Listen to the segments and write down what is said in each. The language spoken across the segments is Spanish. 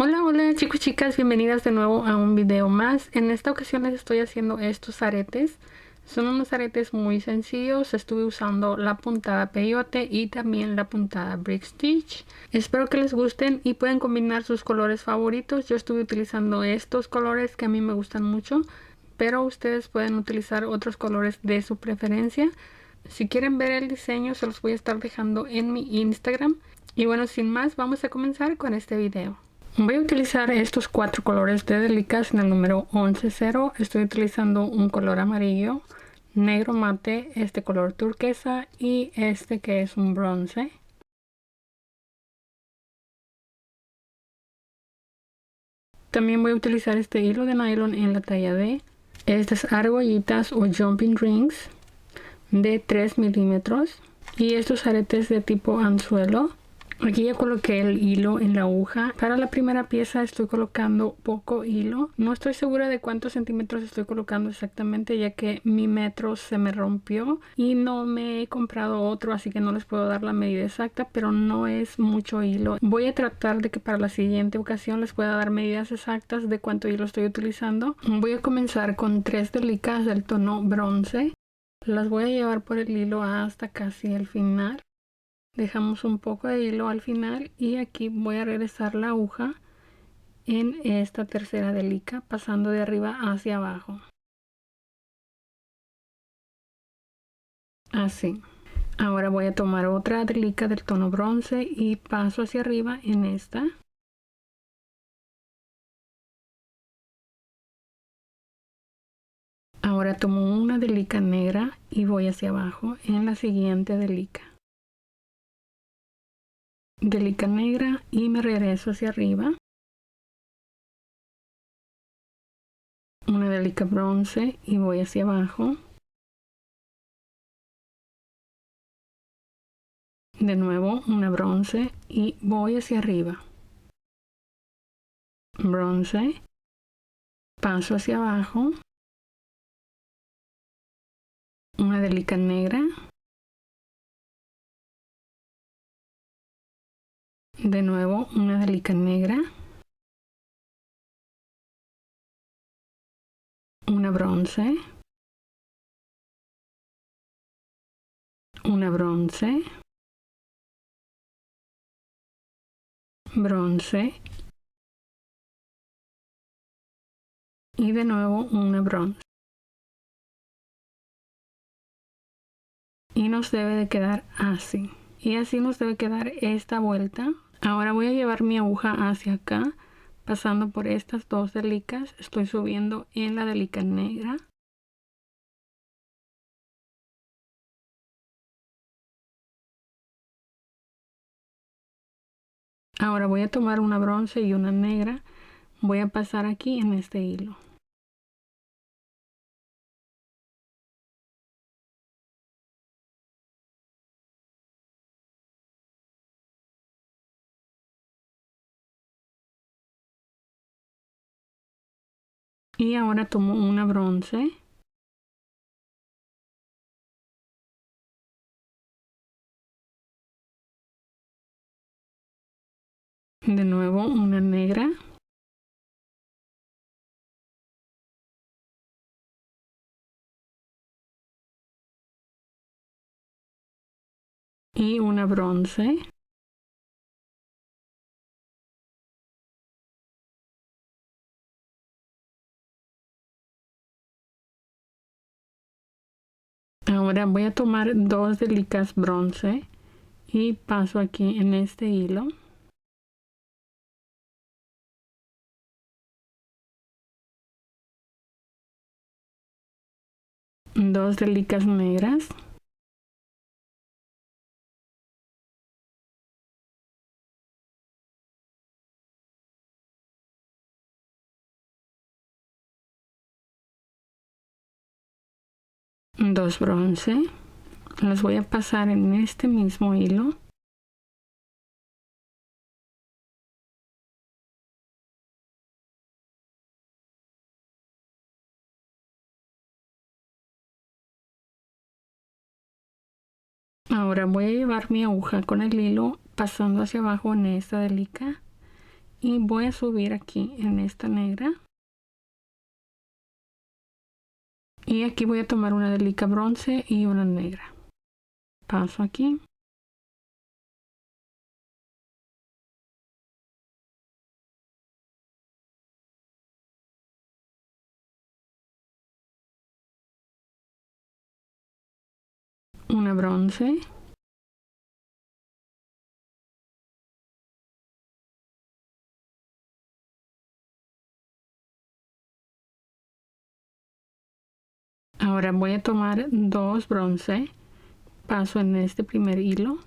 Hola, hola chicos y chicas, bienvenidas de nuevo a un video más. En esta ocasión les estoy haciendo estos aretes. Son unos aretes muy sencillos. Estuve usando la puntada peyote y también la puntada brick stitch. Espero que les gusten y pueden combinar sus colores favoritos. Yo estuve utilizando estos colores que a mí me gustan mucho, pero ustedes pueden utilizar otros colores de su preferencia. Si quieren ver el diseño se los voy a estar dejando en mi Instagram. Y bueno, sin más, vamos a comenzar con este video. Voy a utilizar estos 4 colores de Delicas en el número 11-0. Estoy utilizando un color amarillo, negro mate, este color turquesa y este que es un bronce. También voy a utilizar este hilo de nylon en la talla D. Estas argollitas o jumping rings de 3 milímetros. Y estos aretes de tipo anzuelo. Aquí ya coloqué el hilo en la aguja. Para la primera pieza estoy colocando poco hilo. No estoy segura de cuántos centímetros estoy colocando exactamente, ya que mi metro se me rompió y no me he comprado otro, así que no les puedo dar la medida exacta, pero no es mucho hilo. Voy a tratar de que para la siguiente ocasión les pueda dar medidas exactas de cuánto hilo estoy utilizando. Voy a comenzar con 3 delicas del tono bronce. Las voy a llevar por el hilo hasta casi el final. Dejamos un poco de hilo al final y aquí voy a regresar la aguja en esta tercera delica, pasando de arriba hacia abajo. Así. Ahora voy a tomar otra delica del tono bronce y paso hacia arriba en esta. Ahora tomo una delica negra y voy hacia abajo en la siguiente delica. Delica negra y me regreso hacia arriba. Una delica bronce y voy hacia abajo. De nuevo una bronce y voy hacia arriba. Bronce, paso hacia abajo, una delica negra, de nuevo una delica negra, una bronce, una bronce, bronce y de nuevo una bronce. Y nos debe de quedar así. Y así nos debe quedar esta vuelta. Ahora voy a llevar mi aguja hacia acá, pasando por estas dos delicas. Estoy subiendo en la delica negra. Ahora voy a tomar una bronce y una negra. Voy a pasar aquí en este hilo. Y ahora tomo una bronce. De nuevo una negra. Y una bronce. Ahora voy a tomar dos delicas bronce y paso aquí en este hilo. Dos delicas negras. Dos bronce. Las voy a pasar en este mismo hilo. Ahora voy a llevar mi aguja con el hilo pasando hacia abajo en esta delica y voy a subir aquí en esta negra. Y aquí voy a tomar una delica bronce y una negra. Paso aquí. Una bronce. Ahora voy a tomar dos bronce. Paso en este primer hilo.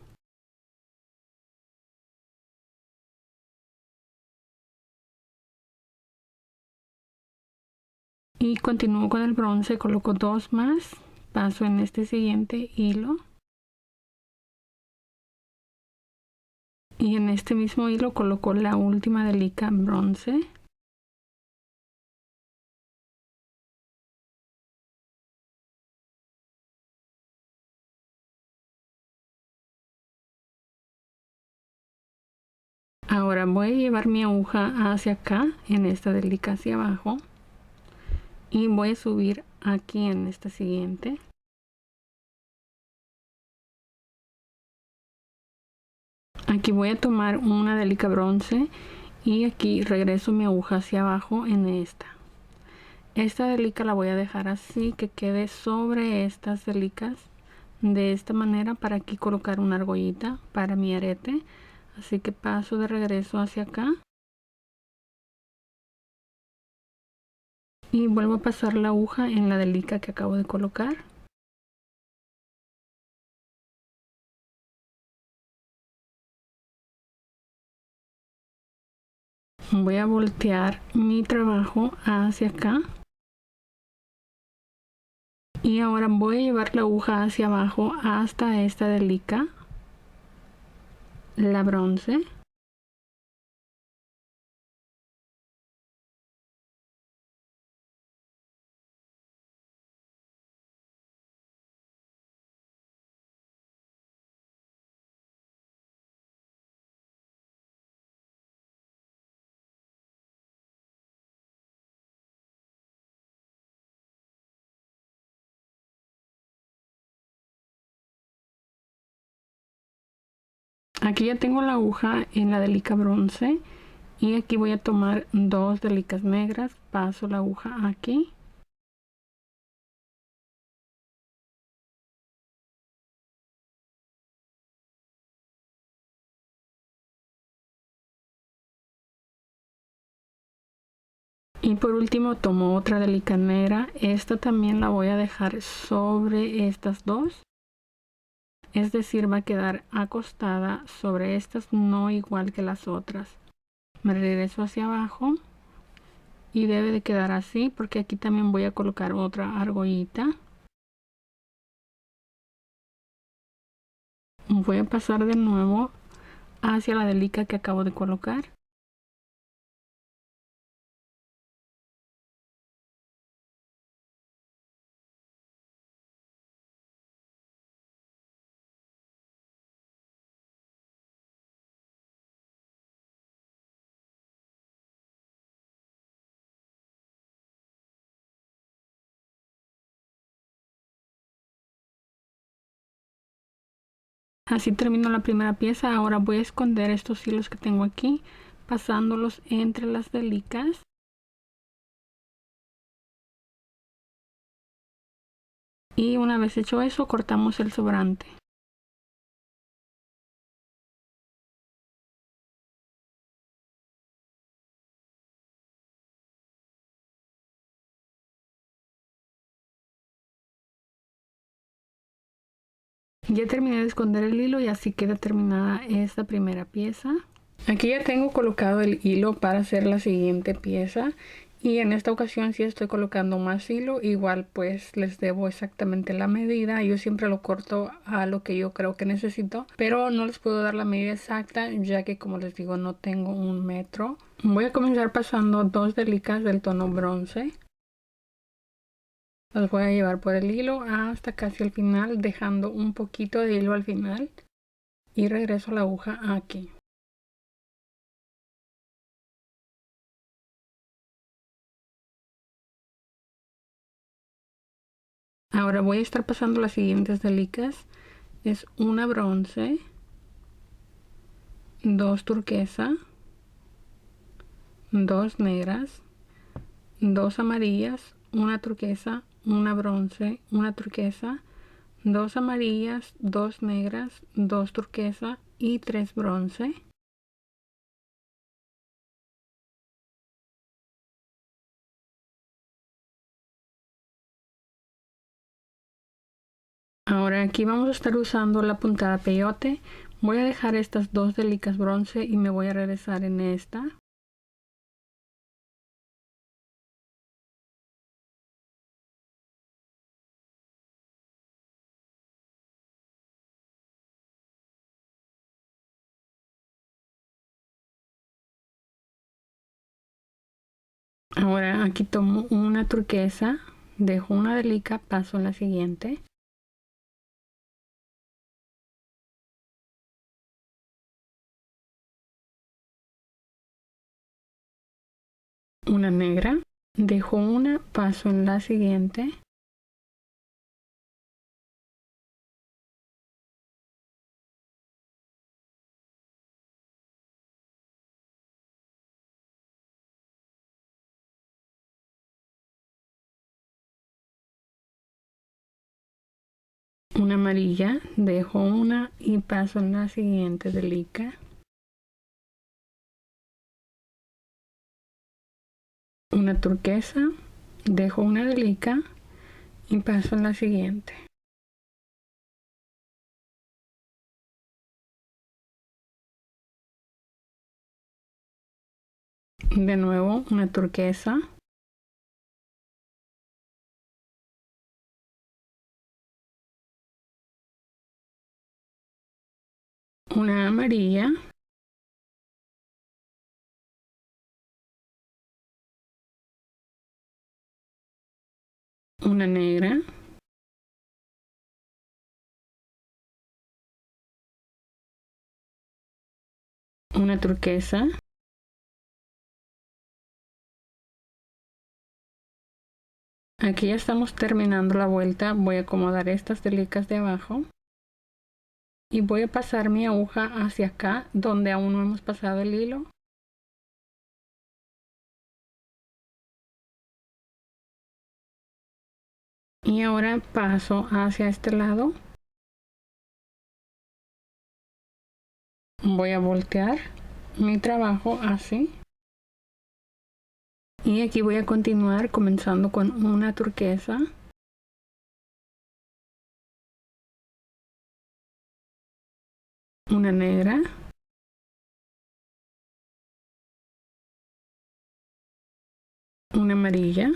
Y continúo con el bronce, coloco dos más. Paso en este siguiente hilo. Y en este mismo hilo coloco la última delica bronce. Ahora voy a llevar mi aguja hacia acá, en esta delica hacia abajo. Y voy a subir aquí en esta siguiente. Aquí voy a tomar una delica bronce y aquí regreso mi aguja hacia abajo en esta. Esta delica la voy a dejar así, que quede sobre estas delicas de esta manera, para aquí colocar una argollita para mi arete. Así que paso de regreso hacia acá y vuelvo a pasar la aguja en la delica que acabo de colocar. Voy a voltear mi trabajo hacia acá y ahora voy a llevar la aguja hacia abajo hasta esta delica, la bronce. Aquí ya tengo la aguja en la delica bronce y aquí voy a tomar dos delicas negras. Paso la aguja aquí y por último tomo otra delica negra. Esta también la voy a dejar sobre estas dos, es decir, va a quedar acostada sobre estas, no igual que las otras. Me regreso hacia abajo y debe de quedar así, porque aquí también voy a colocar otra argollita. Voy a pasar de nuevo hacia la delica que acabo de colocar. Así termino la primera pieza. Ahora voy a esconder estos hilos que tengo aquí, pasándolos entre las delicas. Y una vez hecho eso, cortamos el sobrante. Ya terminé de esconder el hilo y así queda terminada esta primera pieza. Aquí ya tengo colocado el hilo para hacer la siguiente pieza. Y en esta ocasión sí estoy colocando más hilo. Igual pues les debo exactamente la medida. Yo siempre lo corto a lo que yo creo que necesito, pero no les puedo dar la medida exacta, ya que como les digo no tengo un metro. Voy a comenzar pasando dos delicas del tono bronce. Los voy a llevar por el hilo hasta casi el final, dejando un poquito de hilo al final. Y regreso la aguja aquí. Ahora voy a estar pasando las siguientes delicas. Es una bronce, 2 turquesa, 2 negras, 2 amarillas, una turquesa, una bronce, una turquesa, 2 amarillas, 2 negras, 2 turquesa y 3 bronce. Ahora aquí vamos a estar usando la puntada peyote. Voy a dejar estas 2 delicas bronce y me voy a regresar en esta. Ahora aquí tomo una turquesa, dejo una delica, paso a la siguiente. Una negra, dejo una, paso en la siguiente. Una amarilla, dejo una y paso en la siguiente delica. Una turquesa, dejo una delica y paso en la siguiente. De nuevo una turquesa, una amarilla, una negra, una turquesa, aquí ya estamos terminando la vuelta. Voy a acomodar estas delicas de abajo y voy a pasar mi aguja hacia acá donde aún no hemos pasado el hilo. Y ahora paso hacia este lado. Voy a voltear mi trabajo así. Y aquí voy a continuar comenzando con una turquesa. Una negra. Una amarilla.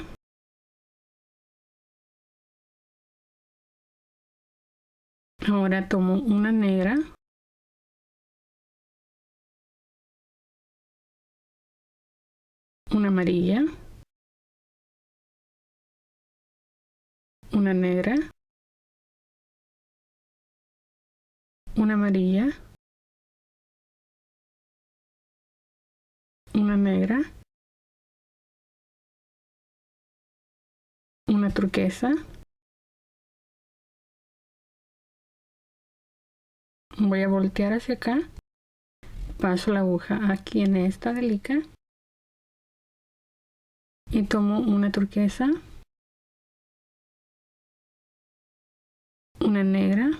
Ahora tomo una negra. Una amarilla. Una negra. Una amarilla. Una negra. Una turquesa. Voy a voltear hacia acá. Paso la aguja aquí en esta delica. Y tomo una turquesa. Una negra.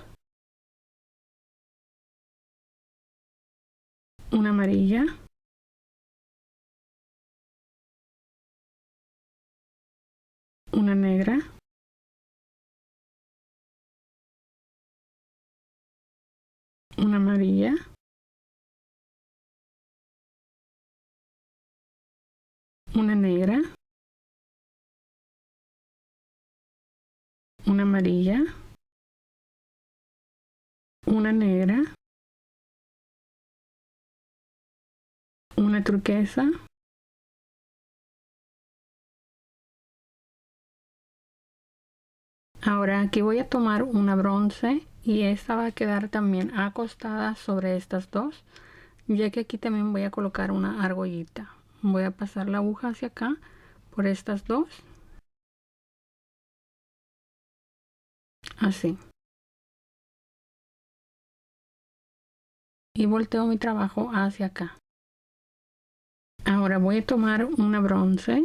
Una amarilla. Una negra. Una amarilla. Una negra. Una amarilla. Una negra. Una turquesa. Ahora aquí voy a tomar una bronce y esta va a quedar también acostada sobre estas dos, ya que aquí también voy a colocar una argollita. Voy a pasar la aguja hacia acá por estas dos así. Y volteo mi trabajo hacia acá. Ahora voy a tomar una bronce.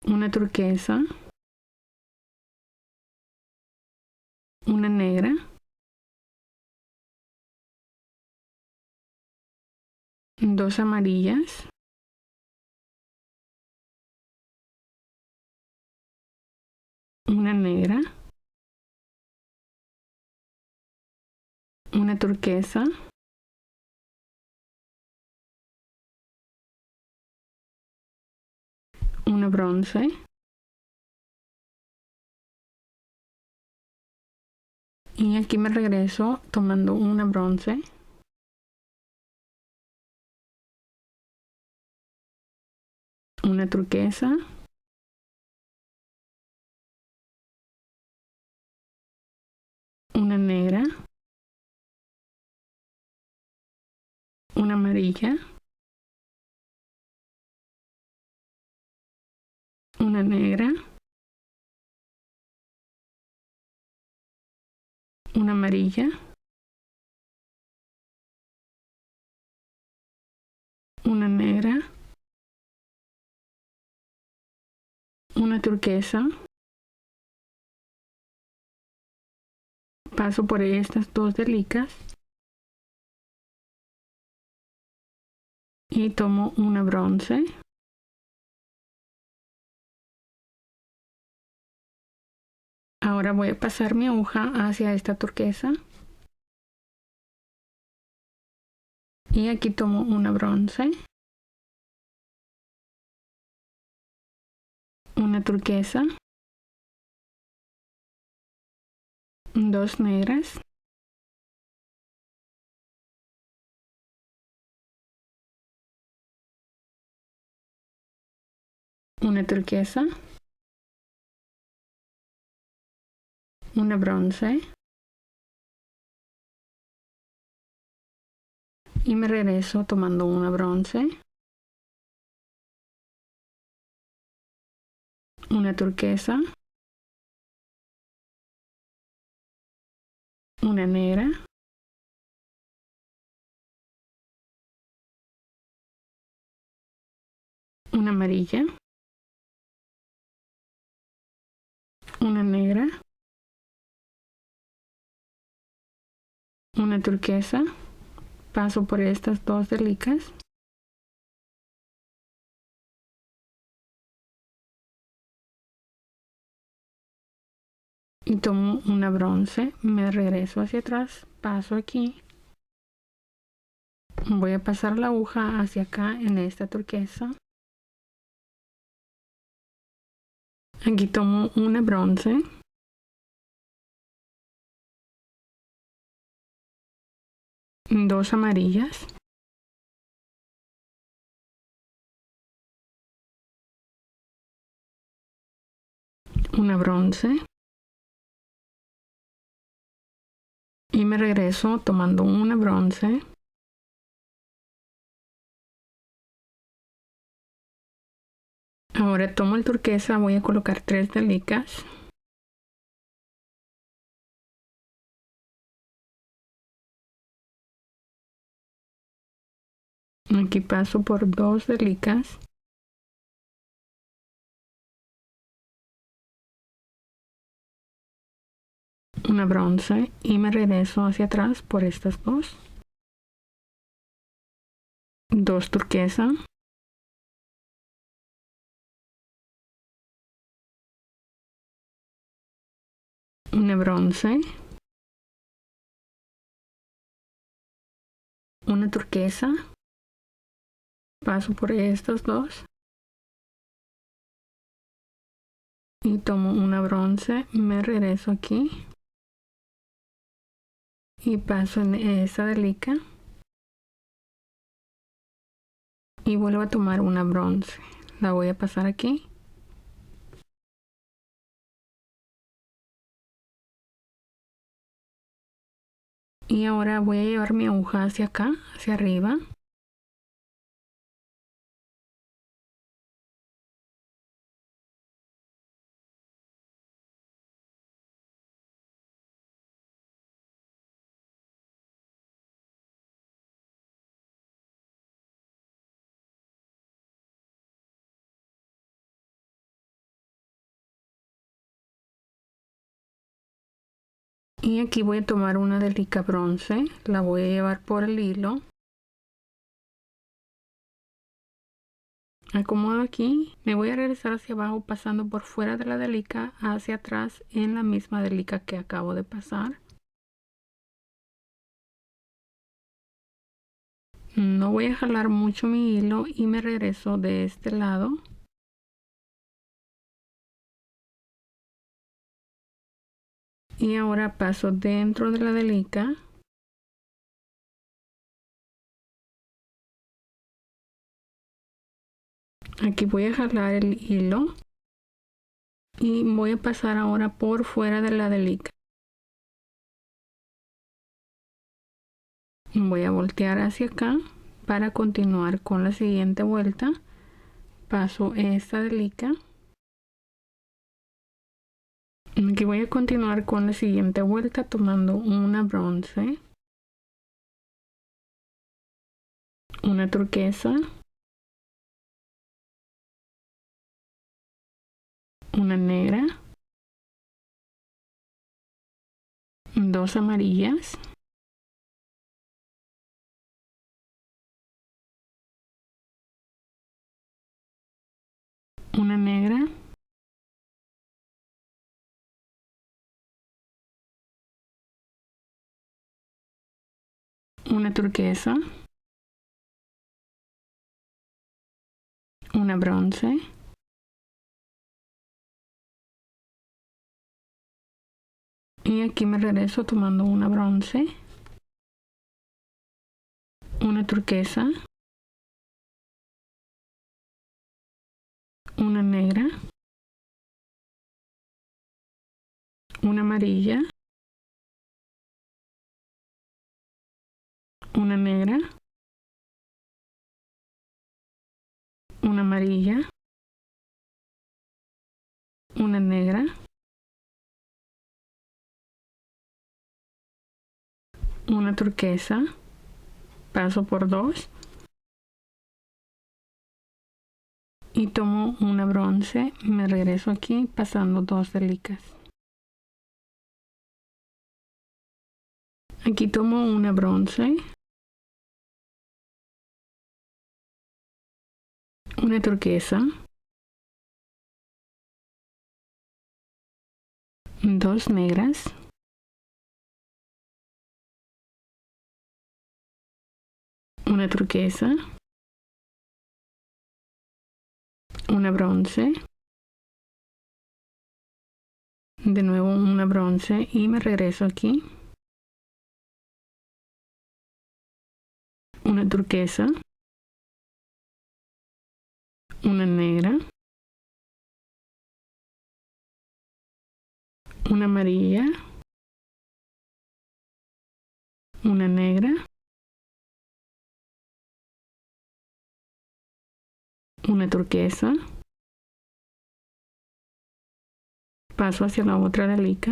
Una turquesa. Una negra. Dos amarillas. Una negra. Una turquesa. Una bronce. Y aquí me regreso tomando una bronce. Una turquesa. Una negra. Una amarilla. Una negra. Una amarilla. Una negra. Una turquesa. Paso por estas dos delicas y tomo una bronce. Ahora voy a pasar mi aguja hacia esta turquesa y aquí tomo una bronce, una turquesa, dos negras, una turquesa, una bronce y me regreso tomando una bronce, una turquesa, una negra, una amarilla, una negra, una turquesa. Paso por estas dos delicas y tomo una bronce, me regreso hacia atrás, paso aquí, voy a pasar la aguja hacia acá en esta turquesa, aquí tomo una bronce, dos amarillas, una bronce y me regreso tomando una bronce, ahora tomo el turquesa, voy a colocar tres delicas, aquí paso por dos delicas, una bronce y me regreso hacia atrás por estas dos turquesa, una bronce, una turquesa, paso por estas dos y tomo una bronce, me regreso aquí y paso en esta delica y vuelvo a tomar una bronce, la voy a pasar aquí y ahora voy a llevar mi aguja hacia acá, hacia arriba Y aquí voy a tomar una delica bronce, la voy a llevar por el hilo. Acomodo aquí, me voy a regresar hacia abajo pasando por fuera de la delica hacia atrás en la misma delica que acabo de pasar. No voy a jalar mucho mi hilo y me regreso de este lado. Y ahora paso dentro de la delica. Aquí voy a jalar el hilo y voy a pasar ahora por fuera de la delica. Voy a voltear hacia acá para continuar con la siguiente vuelta. Paso esta delica. Aquí voy a continuar con la siguiente vuelta tomando una bronce, una turquesa, una negra, dos amarillas, una negra, una turquesa, una bronce, y aquí me regreso tomando una bronce, una turquesa, una negra, una amarilla, una negra, una amarilla, una negra, una turquesa, paso por dos y tomo una bronce, me regreso aquí pasando dos delicas. Aquí tomo una bronce, una turquesa, dos negras, una turquesa, una bronce, de nuevo una bronce y me regreso aquí, una turquesa, una negra, una amarilla, una negra, una turquesa, paso hacia la otra delica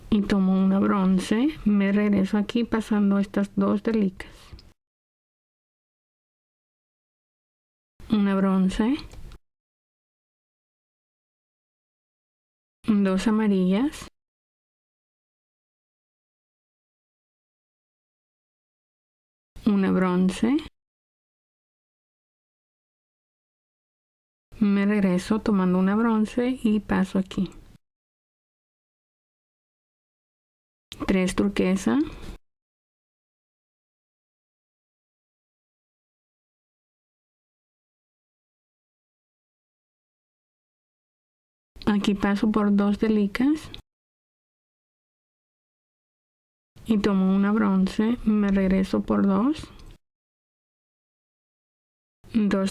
y tomo una bronce, me regreso aquí pasando estas dos delicas, una bronce, dos amarillas, una bronce, me regreso tomando una bronce y paso aquí, tres turquesa, aquí paso por dos delicas y tomo una bronce, me regreso por dos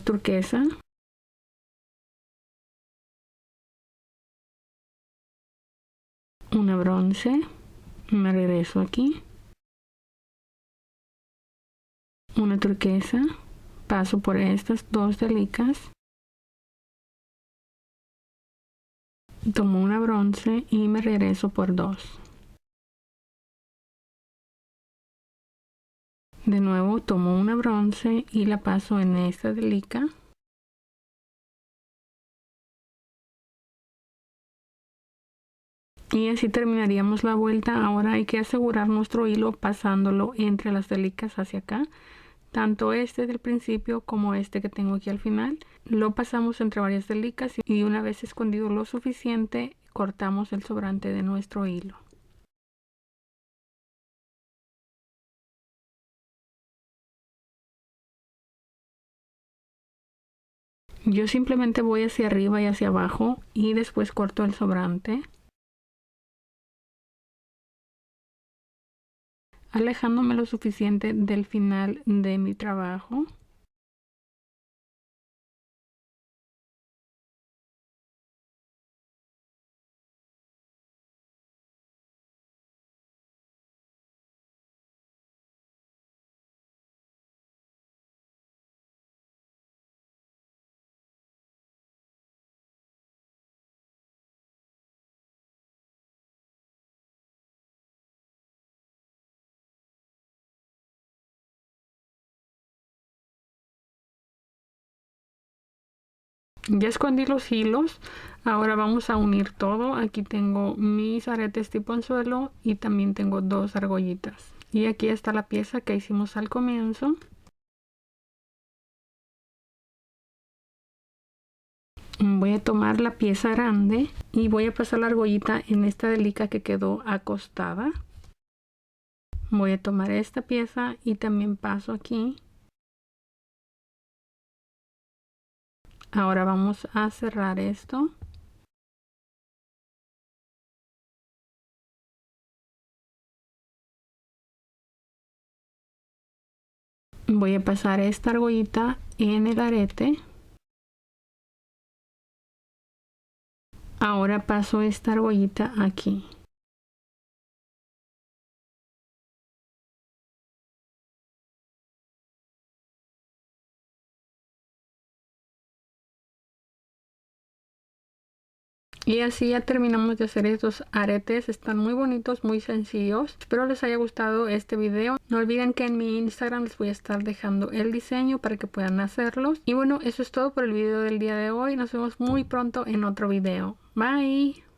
turquesa, una bronce, me regreso aquí, una turquesa, paso por estas dos delicas, tomo una bronce y me regreso por dos. De nuevo tomo una bronce y la paso en esta delica, Y así terminaríamos la vuelta. Ahora hay que asegurar nuestro hilo pasándolo entre las delicas hacia acá. Tanto este del principio como este que tengo aquí al final. Lo pasamos entre varias delicas y una vez escondido lo suficiente, cortamos el sobrante de nuestro hilo. Yo simplemente voy hacia arriba y hacia abajo y después corto el sobrante, alejándome lo suficiente del final de mi trabajo. Ya escondí los hilos, ahora vamos a unir todo. Aquí tengo mis aretes tipo anzuelo y también tengo dos argollitas. Y aquí está la pieza que hicimos al comienzo. Voy a tomar la pieza grande y voy a pasar la argollita en esta delica que quedó acostada. Voy a tomar esta pieza y también paso aquí. Ahora vamos a cerrar esto. Voy a pasar esta argollita en el arete. Ahora paso esta argollita aquí. Y así ya terminamos de hacer estos aretes. Están muy bonitos, muy sencillos. Espero les haya gustado este video. No olviden que en mi Instagram les voy a estar dejando el diseño para que puedan hacerlos. Y bueno, eso es todo por el video del día de hoy. Nos vemos muy pronto en otro video. Bye.